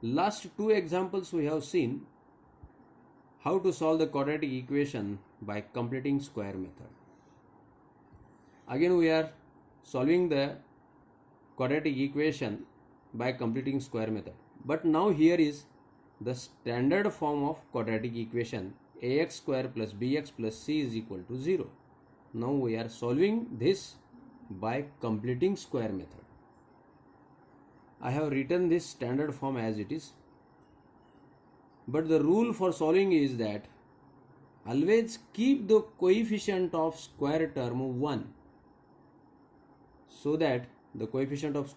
Last two examples we have seen how to solve the quadratic equation by completing square method. Again we are solving the quadratic equation by completing square method. But now here is the standard form of quadratic equation, ax square plus bx plus c is equal to 0. Now we are solving this by completing square method. I have written this standard form as it is. But the rule for solving is that always keep the coefficient of square term 1, so that the coefficient of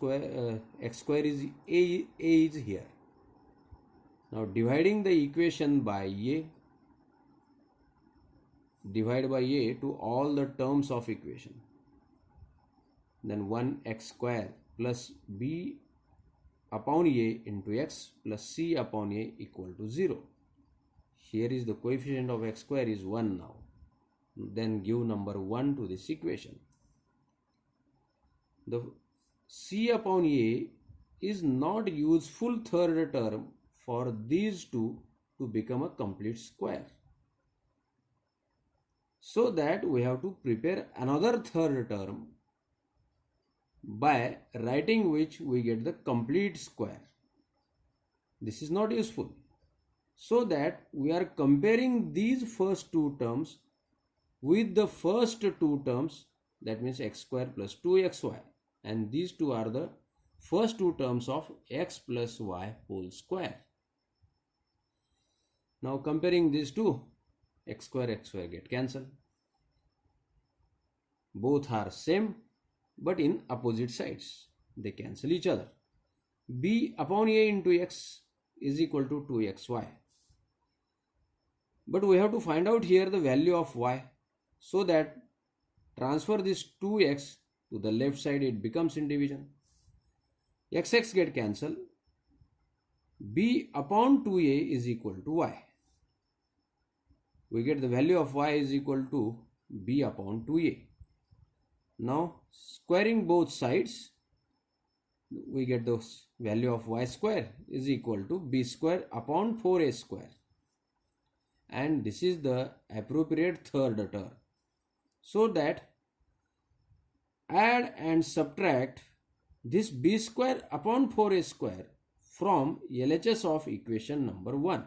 x square is a is here. Now dividing the equation by a, divide by a to all the terms of equation. Then 1x square plus b upon a into x plus c upon a equal to 0. Here is the coefficient of x square is 1 now. Then give number 1 to this equation. The c upon a is not useful third term for these two to become a complete square. So that we have to prepare another third term by writing which we get the complete square. This is not useful. So that we are comparing these first two terms with the first two terms, that means x square plus 2xy, and these two are the first two terms of x plus y whole square. Now comparing these two, x square get cancelled. Both are same but in opposite sides. They cancel each other. B upon a into x is equal to 2xy. But we have to find out here the value of y, so that transfer this 2x to the left side, it becomes in division. X get cancelled. B upon 2a is equal to y. We get the value of y is equal to b upon 2a. Now squaring both sides, we get the value of y square is equal to b square upon 4a square. And this is the appropriate third term. So that add and subtract this b square upon 4a square from LHS of equation number 1.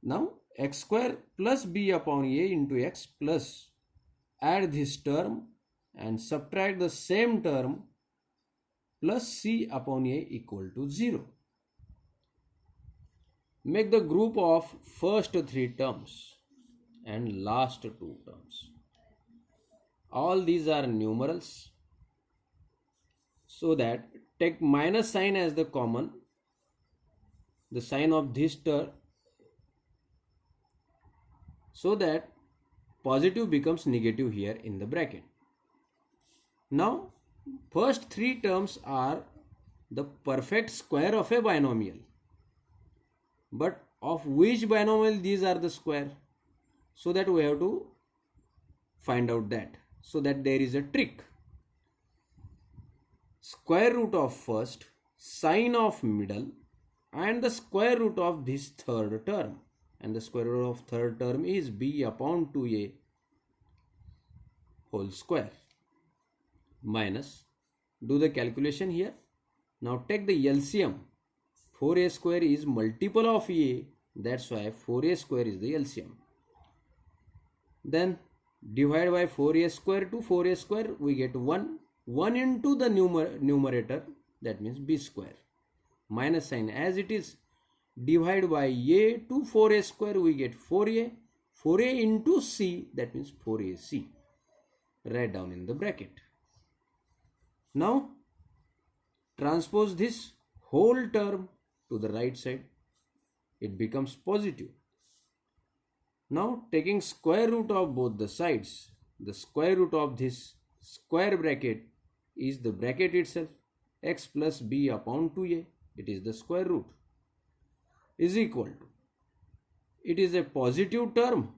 Now x square plus b upon a into x plus add this term and subtract the same term plus c upon a equal to 0. Make the group of first three terms and last two terms. All these are numerals, so that take minus sign as the common, the sign of this term, so that positive becomes negative here in the bracket. Now first three terms are the perfect square of a binomial. But of which binomial these are the square? So that we have to find out that. So that there is a trick. Square root of first, sine of middle, and the square root of this third term. And the square root of third term is b upon 2a whole square. Minus, do the calculation here. Now take the LCM. 4a square is multiple of a, that's why 4a square is the LCM. Then divide by 4a square to 4a square, we get 1 into the numerator, that means b square. Minus sign as it is. Divide by a to 4a square, we get 4a. 4a into c, that means 4ac. Write down in the bracket. Now transpose this whole term to the right side, it becomes positive. Now taking square root of both the sides, the square root of this square bracket is the bracket itself, x plus b upon 2a, it is the square root, is equal to, it is a positive term,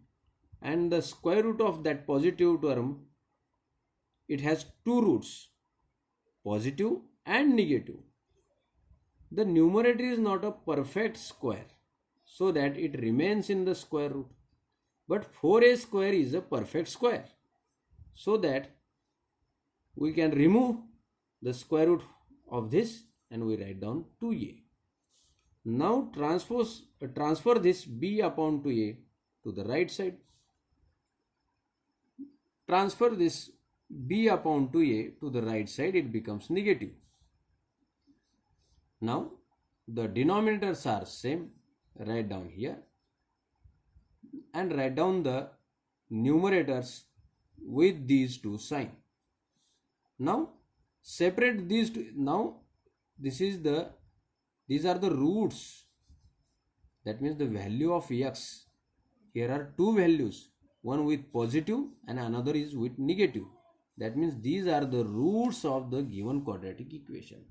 and the square root of that positive term, it has two roots, positive and negative. the numerator is not a perfect square so that it remains in the square root, but 4a square is a perfect square so that we can remove the square root of this and we write down 2a. Now transfer this b upon 2a to the right side. Transfer this b upon 2a to the right side, it becomes negative. Now the denominators are same. Write down here and write down the numerators with these two signs. Now separate these two. Now these are the roots. That means the value of x. Here are two values, one with positive and another is with negative. That means these are the roots of the given quadratic equation.